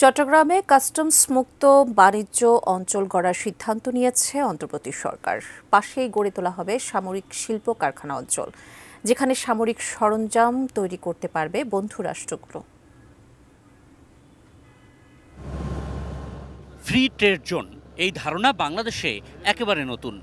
চট্টগ্রামে কাস্টমস মুক্ত বাণিজ্য অঞ্চল গড়ার সিদ্ধান্ত নিয়েছে অন্তর্বর্তী সরকার। পাশেই গড়ে তোলা হবে সামরিক শিল্প কারখানা অঞ্চল, যেখানে সামরিক সরঞ্জাম তৈরি করতে পারবে বন্ধু রাষ্ট্রগুলো। ফ্রি ট্রেড জোন এই ধারণা বাংলাদেশে একেবারে নতুন,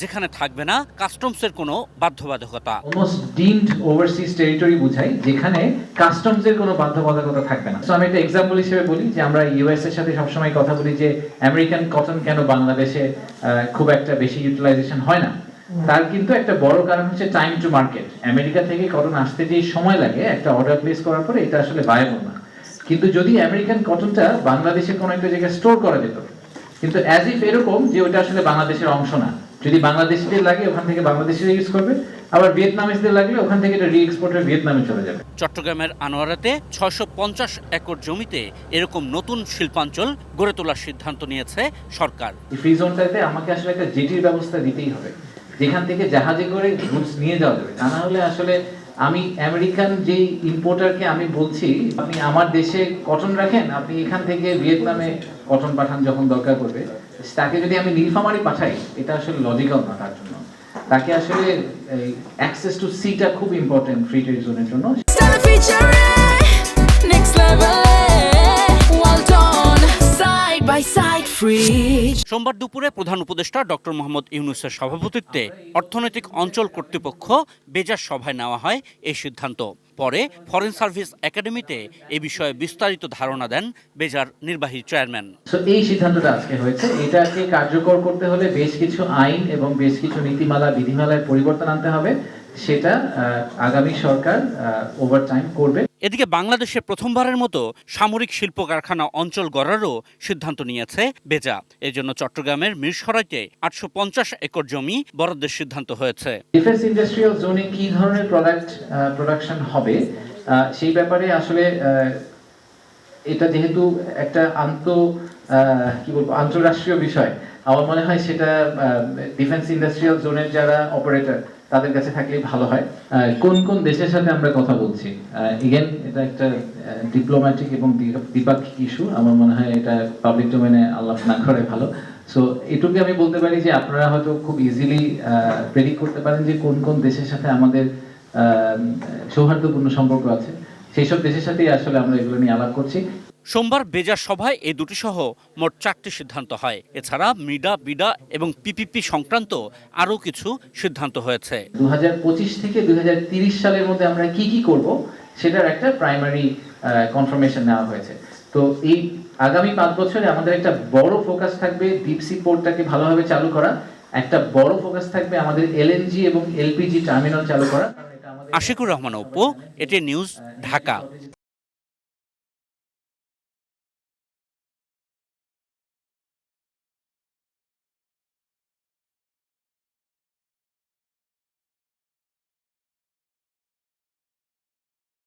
যেখানে থাকবে না কাস্টমসের কোনো বাধ্যবাধকতা। অলমোস্ট ডিমড ওভারসিজ টেরিটরি বোঝায়, যেখানে কাস্টমসের কোনো বাধ্যবাধকতা থাকবে না। সো আমি একটা এক্সাম্পল হিসেবে বলি যে আমরা ইউএস এর সাথে সবসময় কথা বলি যে আমেরিকান কটন কেন বাংলাদেশে খুব একটা বেশি ইউটিলাইজেশন হয় না। তার কিন্তু একটা বড় কারণ হচ্ছে টাইম টু মার্কেট। আমেরিকা থেকে কটন আসতে যে সময় লাগে একটা অর্ডার প্লেস করার পরে, এটা আসলে ভায়াবল না। কিন্তু যদি আমেরিকান কটনটা বাংলাদেশের কোনো একটা জায়গায় স্টোর করা যেত, কিন্তু অ্যাজ ইফ এরকম যে ওটা আসলে বাংলাদেশের অংশ না, যদি বাংলাদেশিদের লাগে ওখান থেকে বাংলাদেশিরা ইউজ করবে, আবার ভিয়েতনামিজদের লাগলে ওখান থেকে এটা রি-এক্সপোর্টের ভিয়েতনামে চলে যাবে। চট্টগ্রামের আনোয়ারাতে 650 একর জমিতে এরকম নতুন শিল্পাঞ্চল গড়ে তোলার সিদ্ধান্ত নিয়েছে সরকার। ফ্রি জোনটাতে আমাকে আসলে একটা জেটির ব্যবস্থা দিতেই হবে, যেখান থেকে জাহাজে করে গুডস নিয়ে যাওয়া যাবে। তা না হলে আসলে আমি আমেরিকান যে ইম্পোর্টারকে আমি বলছি আপনি আমার দেশে কটন রাখেন, আপনি এখান থেকে ভিয়েতনামে কটন পাঠান যখন দরকার পড়বে, তাকে যদি আমি নীলফামারি পাঠাই, এটা আসলে লজিক্যাল না তার জন্য। তাকে আসলে অ্যাক্সেস টু সিটা খুব ইম্পর্টেন্ট ফ্রি ট্রেড জোনের জন্য। সোমবার দুপুরে প্রধান উপদেষ্টা ডক্টর মোহাম্মদ ইউনূসের সভাপতিত্বে অর্থনৈতিক অঞ্চল কর্তৃপক্ষ বেজার সভায় নেওয়া হয় এই সিদ্ধান্ত। পরে ফরেন সার্ভিস একাডেমিতে এ বিষয়ে বিস্তারিত ধারণা দেন বেজার নির্বাহী চেয়ারম্যান। এই সিদ্ধান্তটা আজকে হয়েছে, এটাকে কার্যকর করতে হলে বেশ কিছু আইন এবং বেশ কিছু নীতিমালা বিধিমালায় পরিবর্তন আনতে হবে। সেটা আগামী সরকার ওভার টাইম করবে। এদিকে বাংলাদেশে প্রথমবারের মতো সামরিক শিল্প কারখানা অঞ্চল গড়ারও সিদ্ধান্ত নিয়েছে বেজা। এজন্য চট্টগ্রামের মিরসরাইতে 850 একর জমি বরাদ্দের সিদ্ধান্ত হয়েছে। ডিফেন্স ইন্ডাস্ট্রিয়াল জোনে কি ধরনের প্রোডাকশন হবে সেই ব্যাপারে আসলে এটা যেহেতু একটা আন্তঃরাষ্ট্রীয় বিষয়, আমার মনে হয় সেটা ডিফেন্স ইন্ডাস্ট্রিয়াল জোনের যারা অপারেটর তাদের কাছে থাকলেই ভালো হয়। কোন কোন দেশের সাথে আমরা কথা বলছি, এগেন এটা একটা ডিপ্লোম্যাটিক এবং দ্বিপাক্ষিক ইস্যু। আমার মনে হয় এটা পাবলিক ডোমেনে আলাপ না করে ভালো। সো এটুকু আমি বলতে পারি যে আপনারা হয়তো খুব ইজিলি প্রেডিক্ট করতে পারেন যে কোন কোন দেশের সাথে আমাদের সৌহার্দ্যপূর্ণ সম্পর্ক আছে। সেই সব দেশের সাথেই আসলে আমরা এগুলো নিয়ে আলাপ করছি। সোমবার বেজার সভায় এই দুটি সহ মোট 4টি সিদ্ধান্ত হয়। এছাড়া মিডা, বিডা এবং পিপিপি সংক্রান্ত আরও কিছু সিদ্ধান্ত হয়েছে। 2025 থেকে 2030 সালের মধ্যে আমরা কি কি করব সেটার একটা প্রাইমারি কনফার্মেশন নেওয়া হয়েছে। তো এই আগামী 5 বছরে আমাদের একটা বড় ফোকাস থাকবে ডিপ সি পোর্টটাকে ভালোভাবে চালু করা, একটা বড় ফোকাস থাকবে আমাদের এলএনজি এবং এলপিজি টার্মিনাল চালু করা। আশিকুর রহমান অপু, এটি নিউজ, ঢাকা।